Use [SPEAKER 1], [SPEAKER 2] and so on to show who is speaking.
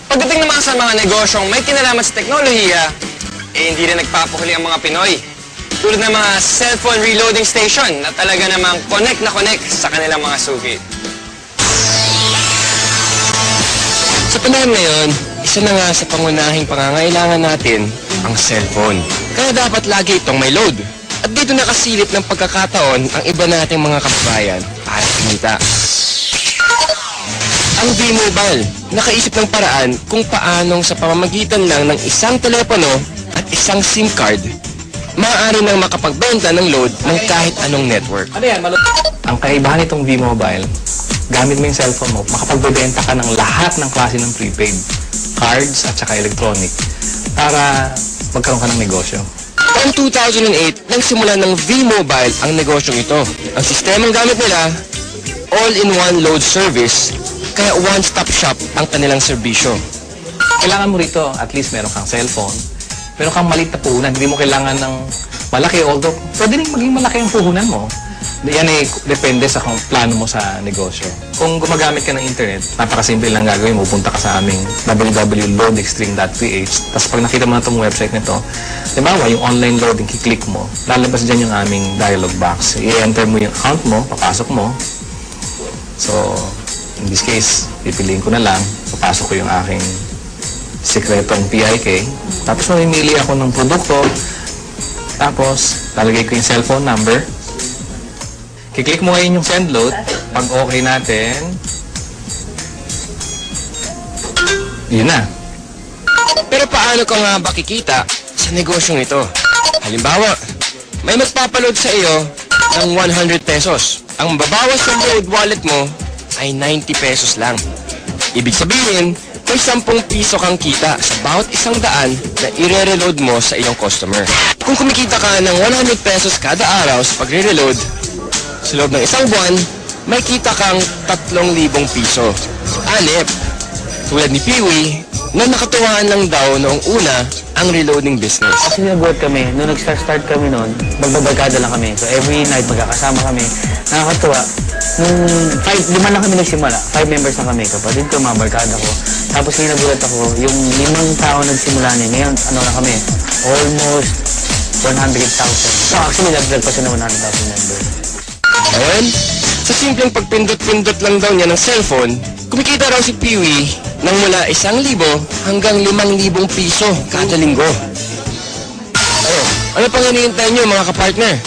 [SPEAKER 1] Pagdating naman sa mga negosyong may kinalaman sa teknolohiya, hindi rin nagpapahuli ang mga Pinoy. Tulad ng mga cellphone reloading station na talaga namang connect na connect sa kanilang mga suki. Sa panahon ngayon, isa na nga sa pangunahing pangangailangan natin ang cellphone. Kaya dapat lagi itong may load. At dito nakasilip ng pagkakataon ang iba nating mga kababayan para kumita. Ang V-Mobile, nakaisip ng paraan kung paanong sa pamamagitan lang ng isang telepono at isang SIM card, maaari nang makapagbenta ng load ng kahit anong network.
[SPEAKER 2] Ang kaibahan nitong V-Mobile, gamit mo yung cellphone mo, makapagbebenta ka ng lahat ng klase ng prepaid, cards at saka electronic, para magkaroon ka ng negosyo.
[SPEAKER 1] Taong 2008, nang simula ng V-Mobile ang negosyong ito. Ang sistemang gamit nila, all-in-one load service, kaya one-stop shop ang kanilang serbisyo.
[SPEAKER 2] Kailangan mo rito, at least meron kang cellphone, meron kang maliit na puhunan, hindi mo kailangan ng malaki, although pwede rin maging malaki ang puhunan mo. Yan ay depende sa kung plano mo sa negosyo. Kung gumagamit ka ng internet, napakasimple lang gagawin mo. Punta ka sa aming www.loadextreme.ph. Tapos pag nakita mo na itong website nito, diba, yung online loading, kiklik mo, lalabas dyan yung aming dialog box. I-enter mo yung account mo, papasok mo. So, in this case, pipiliin ko na lang, papasok ko yung aking sikretong PIK. Tapos mamimili ako ng produkto. Tapos, lalagay ko yung cellphone number. Kiklik mo ngayon yung send load. Pag okay natin, yun na.
[SPEAKER 1] Pero paano ka nga ba kikita sa negosyong ito? Halimbawa, may magpapaload sa iyo ng 100 pesos. Ang babawas sa load wallet mo ay 90 pesos lang. Ibig sabihin, may 10 piso kang kita sa bawat 100 na i-reload mo sa iyong customer. Kung kumikita ka ng 100 pesos kada araw sa pagre-reload, sa loob ng isang buwan, may kita kang 3,000 piso. Anip, tulad ni Peewee, na nakatuwaan lang daw noong una ang reloading business.
[SPEAKER 3] Kasi nabuhat kami, nung nag-start kami noon, magbabarkada lang kami. So every night magkakasama kami. Nakakatuwa. Nung 5 lang kami nagsimula. 5 members na kami. Kapatid ko, mga barkada ko. Tapos ngayon nabuhat ako, yung 5 tao nagsimula niya. Ngayon, ano na kami? Almost 100,000. So actually, nagdag pa siya ng 100,000 members.
[SPEAKER 1] Ngayon, sa simpleng pagpindot-pindot lang daw niya ng cellphone, kumikita raw si Peewee ng mula 1,000 hanggang 5,000 piso kada linggo. Ano pang hinihintay niyo mga kapartner?